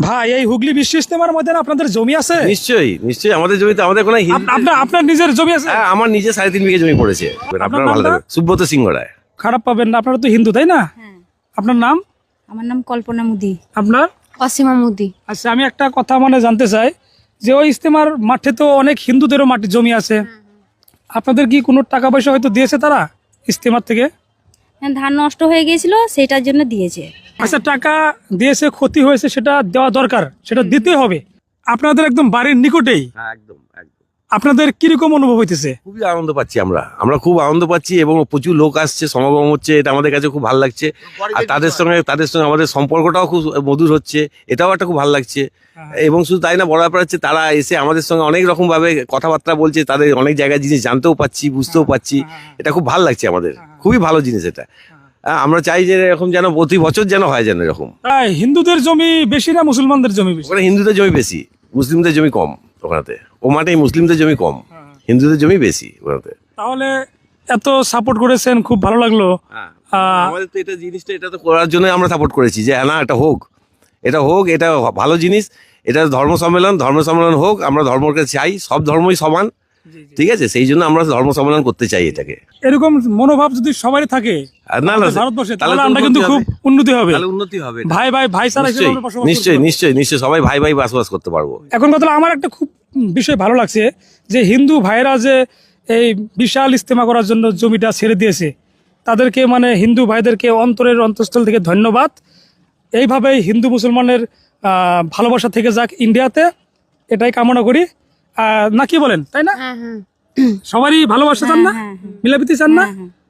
ভাই এই হুগলি বিশ্ব ইজতেমার ময়দানে আপনাদের জমি আছে? নিশ্চয়ই নিশ্চয়ই আমাদের জমিতে আমাদের কোনো আপনার নিজের জমি আছে? হ্যাঁ, আমার নিজে 3.5 বিঘে জমি পড়েছে। আপনারা ভালো নামটা? থাকবেন। সুব্রত সিংহ রায়। খারাপ পাবেন না, আপনারা তো হিন্দু তাই না? হ্যাঁ, আপনার নাম? আমার নাম কল্পনা মুদি। আপনার? অসীমা মুদি। আচ্ছা, আমি একটা কথা জানতে চাই যে ওই ইজতেমার মাঠে তো অনেক হিন্দুদেরও মাটি জমি আছে, আপনাদের কি কোনো টাকা পয়সা হয়তো দিয়েছে তারা ইজতেমার থেকে? হ্যাঁ, ধান নষ্ট হয়ে গিয়েছিল সেটার জন্য দিয়েছে। আচ্ছা, টাকা দিয়েছে, ক্ষতি হয়েছে, সেটা দেওয়া দরকার, সেটা দিতে হবে। আপনাদের একদম বাড়ির নিকটেই, হ্যাঁ, একদম একদম। আপনাদের কিরকম অনুভব হইতেছে? খুবই আনন্দ পাচ্ছি আমরা খুব আনন্দ পাচ্ছি এবং প্রচুর লোক আসছে, সমাগম হচ্ছে, এটা আমাদের কাছে খুব ভালো লাগছে। আর তাদের সঙ্গে আমাদের সম্পর্কটাও খুব মধুর হচ্ছে, এটাও একটা খুব ভালো লাগছে। এবং শুধু তাই না, বড় ব্যাপার হচ্ছে তারা এসে আমাদের সঙ্গে অনেক রকম ভাবে কথাবার্তা বলছে, তাদের অনেক জায়গায় জিনিস জানতেও পাচ্ছি, বুঝতেও পাচ্ছি। এটা খুব ভালো লাগছে আমাদের, খুবই ভালো জিনিস এটা। আমরা চাই যে এরকম যেন প্রতি বছর যেন হয়, যেন এরকম। হিন্দুদের জমি বেশি না মুসলমানদের জমি বেশি? ওখানে হিন্দুদের জমি বেশি, মুসলিমদের জমি কম। ওখানে ও মাঠে মুসলিমদের জমি কম, হিন্দুদের জমি বেশি ওখানে। তাহলে এত সাপোর্ট করেছেন, খুব ভালো লাগলো। আমাদের তো এটা জিনিসটা এটা তো করার জন্য আমরা সাপোর্ট করেছি যে না, এটা হোক, এটা ভালো জিনিস। এটা ধর্ম সম্মেলন হোক, আমরা ধর্মকে চাই, সব ধর্মই সমান, ঠিক আছে? সেই জন্য আমরা ধর্ম সম্মেলন করতে চাই এটাকে। এরকম মনোভাব যদি সবারই থাকে আর না না, আমাদের ভারতবর্ষে, তাহলে তাহলে তো আমরা কিন্তু উন্নতি খুব হবে। উন্নতি হবে, তাহলে উন্নতি হবে। ভাই ভাইচারা হিসেবে নিশ্চয়ই আমরা বসবাস করতে নিশ্চয়ই পারবো। নিশ্চয়ই নিশ্চয়ই সবাই ভাই বসবাস করতে পারবো। এখন কথা হলো, আমার একটা খুব বিষয় ভালো লাগছে যে হিন্দু ভাইরা যে এই বিশাল ইজতেমা করার জন্য জমিটা ছেড়ে দিয়েছে, তাদেরকে হিন্দু ভাইদেরকে অন্তরের অন্তঃস্থল থেকে ধন্যবাদ। এইভাবেই হিন্দু মুসলমানের ভালোবাসা থেকে যাক ইন্ডিয়াতে, এটাই কামনা করি। না কি বলেন, তাই না? সবারই ভালোবাসা চান না, মিলাপিতি চান না?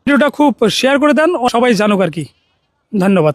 ভিডিওটা খুব শেয়ার করে দেন, সবাই জানুক আর কি। ধন্যবাদ।